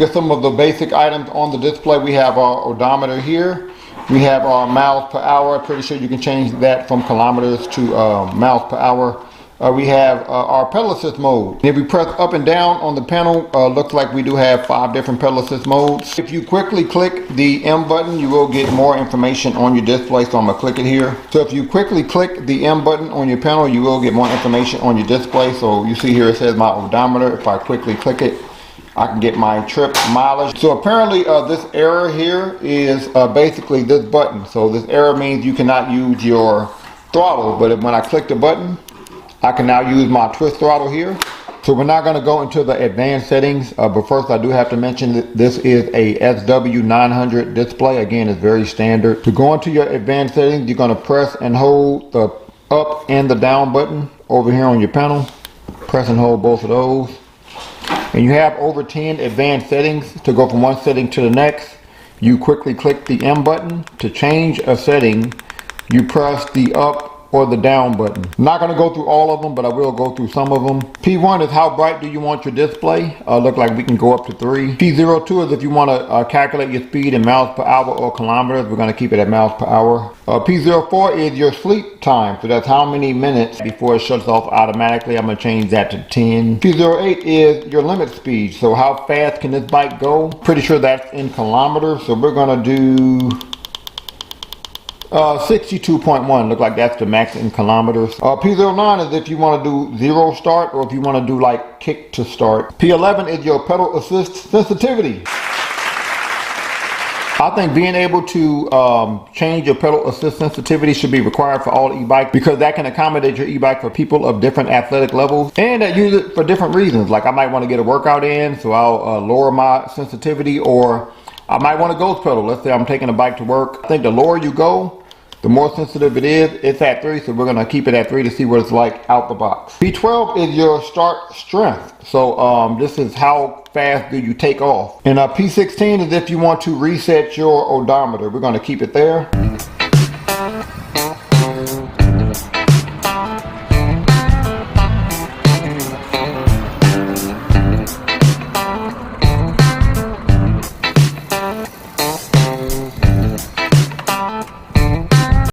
Get some of the basic items on the display. We have our odometer here. We have our miles per hour. Pretty sure you can change that from kilometers to miles per hour. We have our pedal assist mode. If we press up and down on the panel, looks like we do have 5 different pedal assist modes. If you quickly click the M button, you will get more information on your display, so I'm gonna click it here. So if you quickly click the M button on your panel, you will get more information on your display. So you see here it says my odometer. If I quickly click it, I can get my trip mileage. So apparently this error here is basically this button. So this error means you cannot use your throttle, but when I click the button, I can now use my twist throttle here. So we're not going to go into the advanced settings, but first I do have to mention that this is a SW900 display. Again, it's very standard. To go into your advanced settings, you're going to press and hold the up and the down button over here on your panel. Press and hold both of those. And you have over 10 advanced settings. To go from one setting to the next, you quickly click the M button. To change a setting, you press the up or the down button. I'm not going to go through all of them, but I will go through some of them. P1 is how bright do you want your display. Look like we can go up to 3. P02 is if you want to calculate your speed in miles per hour or kilometers. We're going to keep it at miles per hour. P04 is your sleep time. So that's how many minutes before it shuts off automatically. I'm going to change that to 10. P08 is your limit speed. So how fast can this bike go? Pretty sure that's in kilometers. So we're going to do 62.1, look like that's the max in kilometers. P09 is if you want to do 0 start or if you want to do like kick to start. P11 is your pedal assist sensitivity. I think being able to change your pedal assist sensitivity should be required for all e-bikes, because that can accommodate your e-bike for people of different athletic levels and that use it for different reasons. Like I might want to get a workout in, so I'll lower my sensitivity, or I might want to ghost pedal. Let's say I'm taking a bike to work. I think the lower you go, the more sensitive it is. It's at 3, so we're going to keep it at 3 to see what it's like out the box. P12 is your start strength. So this is how fast do you take off. And P16 is if you want to reset your odometer. We're going to keep it there.